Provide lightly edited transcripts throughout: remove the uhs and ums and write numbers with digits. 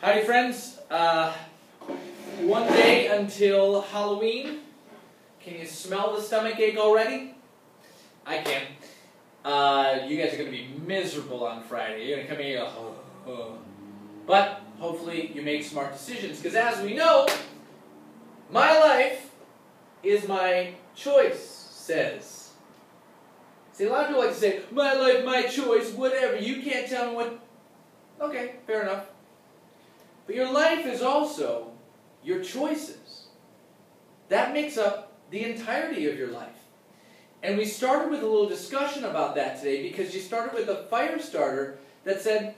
Howdy friends, one day until Halloween. Can you smell the stomach ache already? I can. You guys are going to be miserable on Friday. You're going to come here and go, oh. But hopefully you make smart decisions, because as we know, my life is my choice, says. See, a lot of people like to say, my life, my choice, whatever, you can't tell me what... Okay, fair enough. But your life is also your choices. That makes up the entirety of your life. And we started with a little discussion about that today because you started with a fire starter that said,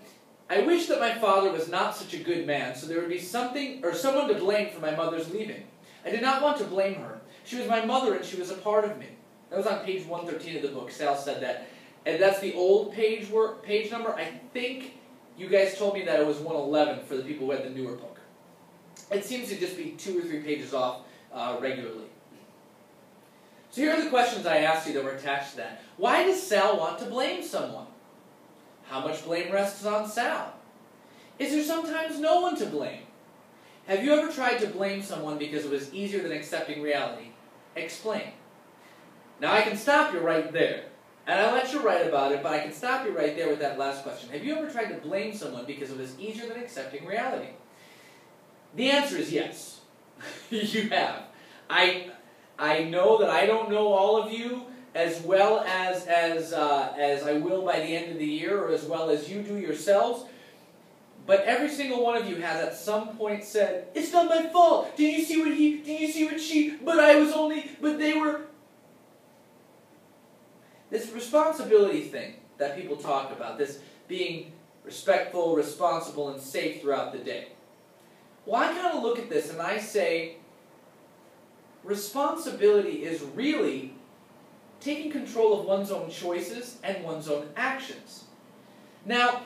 I wish that my father was not such a good man, so there would be something or someone to blame for my mother's leaving. I did not want to blame her. She was my mother and she was a part of me. That was on page 113 of the book. Sal said that. And that's the old page number. I think you guys told me that it was 111 for the people who had the newer book. It seems to just be 2 or 3 pages off regularly. So here are the questions I asked you that were attached to that. Why does Sal want to blame someone? How much blame rests on Sal? Is there sometimes no one to blame? Have you ever tried to blame someone because it was easier than accepting reality? Explain. Now I can stop you right there. And I'll let you write about it, but I can stop you right there with that last question. Have you ever tried to blame someone because it was easier than accepting reality? The answer is yes. You have. I know that I don't know all of you as well as I will by the end of the year, or as well as you do yourselves. But every single one of you has at some point said, "It's not my fault. Did you see what he? Did you see what she? But I was only. But they were." This responsibility thing that people talk about, this being respectful, responsible, and safe throughout the day. Well, I kind of look at this and I say, responsibility is really taking control of one's own choices and one's own actions. Now,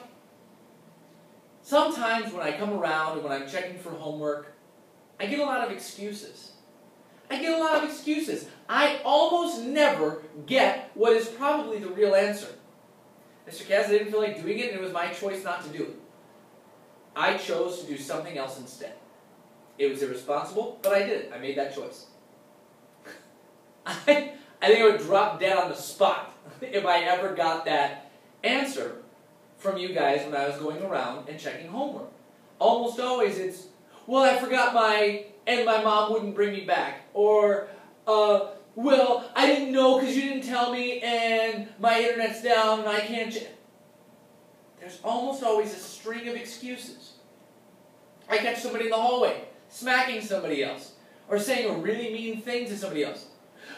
sometimes when I come around and when I'm checking for homework, I get a lot of excuses. I almost never get what is probably the real answer. Mr. Kaz, I didn't feel like doing it and it was my choice not to do it. I chose to do something else instead. It was irresponsible, but I did it. I made that choice. I think I would drop dead on the spot if I ever got that answer from you guys when I was going around and checking homework. Almost always it's, well, I forgot and my mom wouldn't bring me back. Or, well, I didn't know because you didn't tell me and my internet's down and I can't check. There's almost always a string of excuses. I catch somebody in the hallway smacking somebody else or saying a really mean thing to somebody else.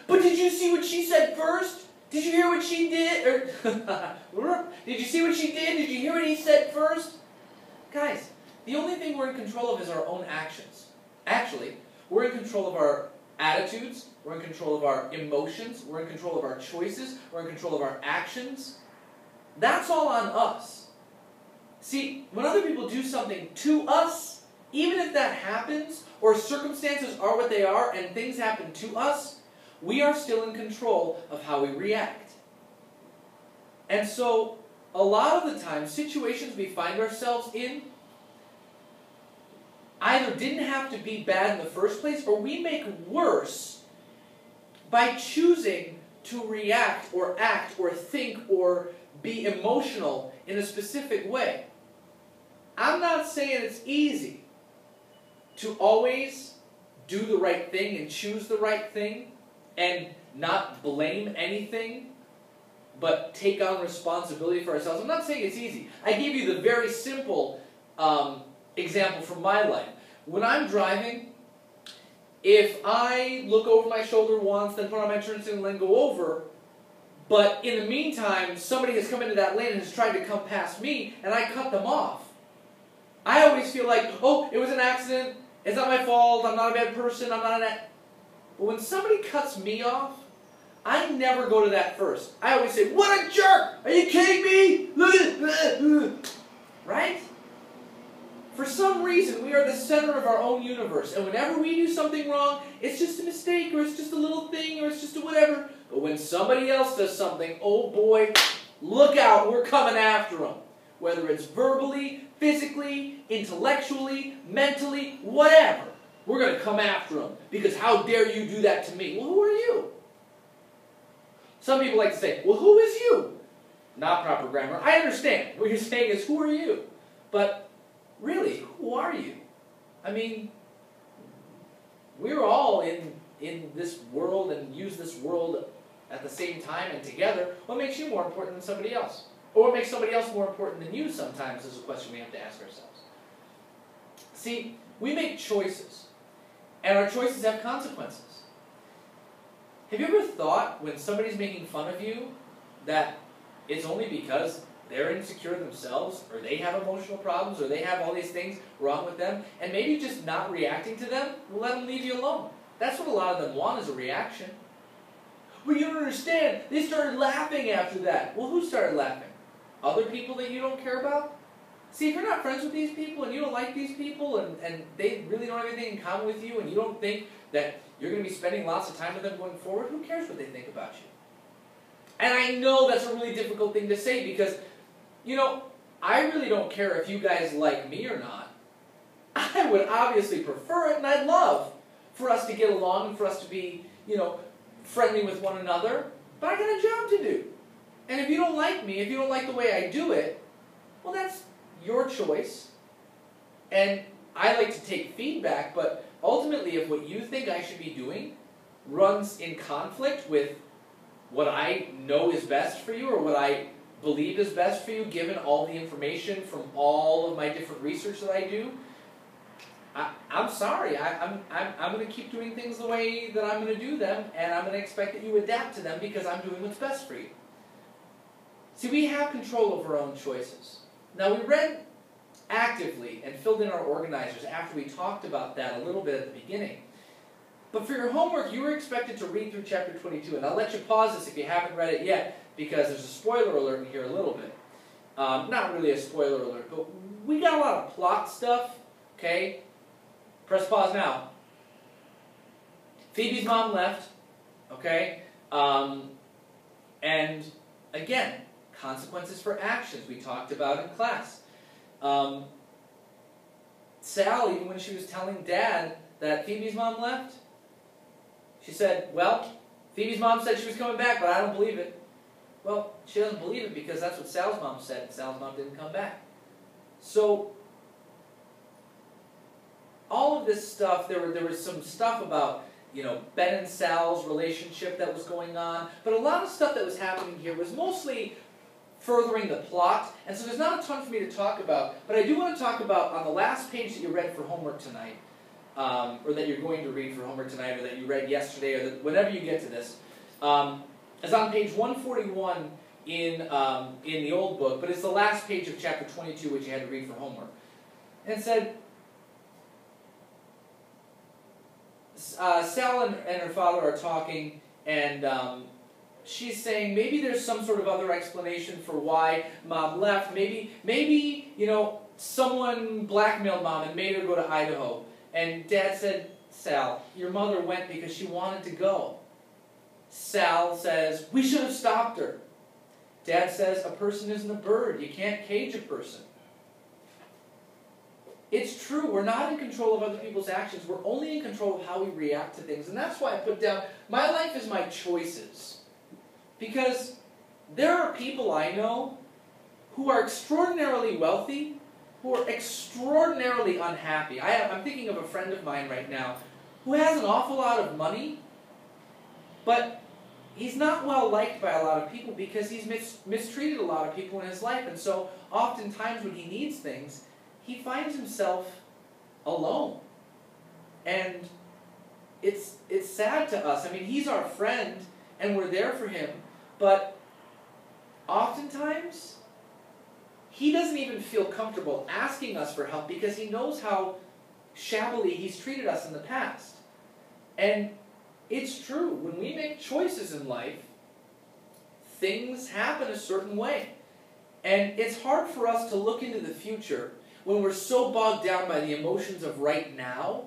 But did you see what she said first? Did you hear what she did? Or did you see what she did? Did you hear what he said first? Guys, the only thing we're in control of is our own actions. Actually, we're in control of our attitudes, we're in control of our emotions, we're in control of our choices, we're in control of our actions. That's all on us. See, when other people do something to us, even if that happens, or circumstances are what they are and things happen to us, we are still in control of how we react. And so, a lot of the time, situations we find ourselves in either didn't have to be bad in the first place, or we make worse by choosing to react or act or think or be emotional in a specific way. I'm not saying it's easy to always do the right thing and choose the right thing and not blame anything, but take on responsibility for ourselves. I'm not saying it's easy. I gave you the very simple example from my life. When I'm driving, if I look over my shoulder once, then put on my turn signal and then go over, but in the meantime, somebody has come into that lane and has tried to come past me, and I cut them off, I always feel like, oh, it was an accident, it's not my fault, I'm not a bad person, I'm not an... But when somebody cuts me off, I never go to that first. I always say, what a jerk! Are you kidding me? Look at it! Right? For some reason, we are the center of our own universe. And whenever we do something wrong, it's just a mistake, or it's just a little thing, or it's just a whatever. But when somebody else does something, oh boy, look out, we're coming after them. whether it's verbally, physically, intellectually, mentally, whatever. We're going to come after them because how dare you do that to me? Well, who are you? Some people like to say, well, who is you? Not proper grammar. I understand. What you're saying is, who are you? But really, who are you? I mean, we're all in this world and use this world at the same time and together. What makes you more important than somebody else? Or what makes somebody else more important than you sometimes is a question we have to ask ourselves. See, we make choices, and our choices have consequences. Have you ever thought when somebody's making fun of you that it's only because they're insecure themselves, or they have emotional problems, or they have all these things wrong with them, and maybe just not reacting to them will let them leave you alone? That's what a lot of them want, is a reaction. Well, you don't understand. They started laughing after that. Well, who started laughing? Other people that you don't care about? See, if you're not friends with these people, and you don't like these people, and they really don't have anything in common with you, and you don't think that you're going to be spending lots of time with them going forward, who cares what they think about you? And I know that's a really difficult thing to say because, you know, I really don't care if you guys like me or not. I would obviously prefer it, and I'd love for us to get along and for us to be, you know, friendly with one another. But I got a job to do. And if you don't like me, if you don't like the way I do it, well, that's your choice. And I like to take feedback, but ultimately, if what you think I should be doing runs in conflict with what I know is best for you, or what I believe is best for you, given all the information from all of my different research that I do, I'm sorry. I'm going to keep doing things the way that I'm going to do them, and I'm going to expect that you adapt to them because I'm doing what's best for you. See, we have control over our own choices. Now, we read actively and filled in our organizers after we talked about that a little bit at the beginning. But for your homework, you were expected to read through chapter 22. And I'll let you pause this if you haven't read it yet, because there's a spoiler alert in here a little bit. Not really a spoiler alert, but we got a lot of plot stuff, okay? Press pause now. Phoebe's mom left, okay? And again, consequences for actions we talked about in class. Sal, even when she was telling Dad that Phoebe's mom left, she said, well, Phoebe's mom said she was coming back, but I don't believe it. Well, she doesn't believe it because that's what Sal's mom said, and Sal's mom didn't come back. So, all of this stuff, there was some stuff about, you know, Ben and Sal's relationship that was going on, but a lot of stuff that was happening here was mostly furthering the plot, and so there's not a ton for me to talk about, but I do want to talk about on the last page that you read for homework tonight, or that you're going to read for homework tonight, or that you read yesterday, or that whenever you get to this, is on page 141 in the old book, but it's the last page of chapter 22 which you had to read for homework. And it said, Sal and her father are talking, and she's saying maybe there's some sort of other explanation for why Mom left. Maybe you know, someone blackmailed Mom and made her go to Idaho. And Dad said, Sal, your mother went because she wanted to go. Sal says, we should have stopped her. Dad says, a person isn't a bird. You can't cage a person. It's true, we're not in control of other people's actions. We're only in control of how we react to things. And that's why I put down, my life is my choices. Because there are people I know who are extraordinarily wealthy, who are extraordinarily unhappy. I'm thinking of a friend of mine right now who has an awful lot of money, but he's not well liked by a lot of people because he's mistreated a lot of people in his life. And so oftentimes when he needs things, he finds himself alone. And it's sad to us. I mean, he's our friend, and we're there for him, but oftentimes he doesn't even feel comfortable asking us for help because he knows how shabbily he's treated us in the past. And it's true, when we make choices in life, things happen a certain way. And it's hard for us to look into the future when we're so bogged down by the emotions of right now.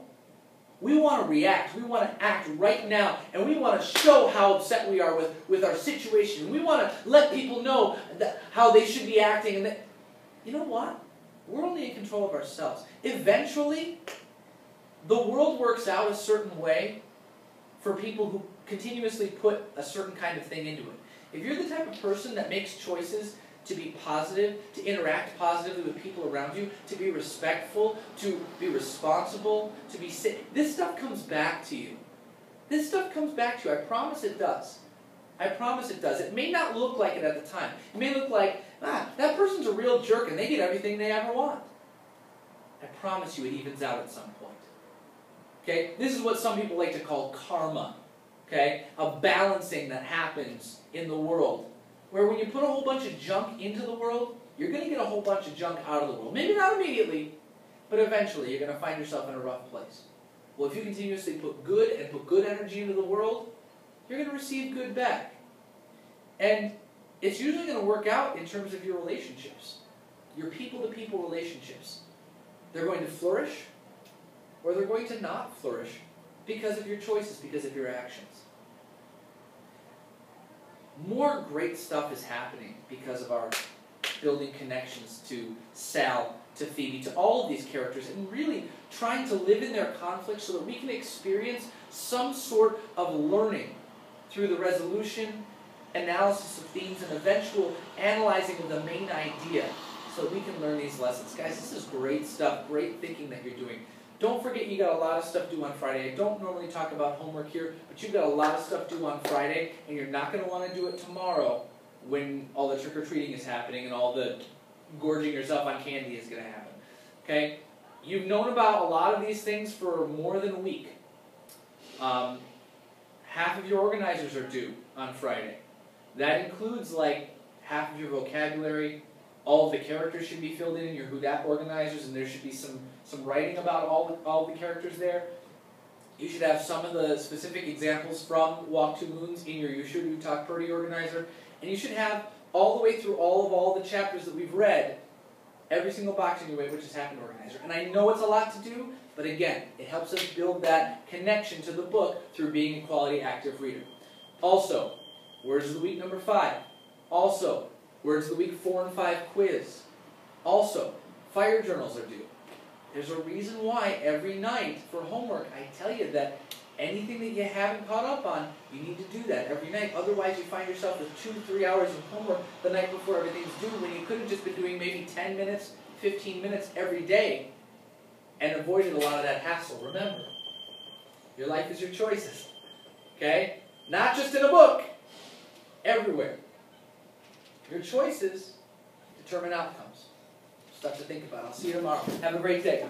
We want to react, we want to act right now, and we want to show how upset we are with our situation. We want to let people know how they should be acting. you know what? We're only in control of ourselves. Eventually, the world works out a certain way for people who continuously put a certain kind of thing into it. If you're the type of person that makes choices to be positive, to interact positively with people around you, to be respectful, to be responsible, to be safe, this stuff comes back to you. This stuff comes back to you. I promise it does. I promise it does. It may not look like it at the time. It may look like, that person's a real jerk and they get everything they ever want. I promise you it evens out at some point. Okay? This is what some people like to call karma. Okay? A balancing that happens in the world. Where when you put a whole bunch of junk into the world, you're going to get a whole bunch of junk out of the world. Maybe not immediately, but eventually you're going to find yourself in a rough place. Well, if you continuously put good energy into the world, you're going to receive good back. And it's usually going to work out in terms of your relationships. Your people-to-people relationships. They're going to flourish, or they're going to not flourish because of your choices, because of your actions. More great stuff is happening because of our building connections to Sal, to Phoebe, to all of these characters, and really trying to live in their conflict so that we can experience some sort of learning through the resolution, analysis of themes, and eventual analyzing of the main idea so that we can learn these lessons. Guys, this is great stuff, great thinking that you're doing. Don't forget you got a lot of stuff due on Friday. I don't normally talk about homework here, but you've got a lot of stuff due on Friday, and you're not going to want to do it tomorrow when all the trick-or-treating is happening and all the gorging yourself on candy is going to happen. Okay? You've known about a lot of these things for more than a week. Half of your organizers are due on Friday. That includes like half of your vocabulary. All of the characters should be filled in your Who Dat organizers, and there should be some writing about all the characters there. You should have some of the specific examples from Walk Two Moons in your You Should Do Talk Purdy organizer. And you should have all the way through all the chapters that we've read, every single box in your Which Has Happened organizer. And I know it's a lot to do, but again, it helps us build that connection to the book through being a quality active reader. Also, Words of the Week number 5. Also, Words of the Week 4 and 5 quiz. Also, fire journals are due. There's a reason why every night for homework I tell you that anything that you haven't caught up on, you need to do that every night. Otherwise you find yourself with 2-3 hours of homework the night before everything's due when you could have just been doing maybe 10 minutes, 15 minutes every day and avoided a lot of that hassle. Remember, your life is your choices. Okay? Not just in a book. Everywhere. Your choices determine outcomes. Stuff to think about. I'll see you tomorrow. Have a great day.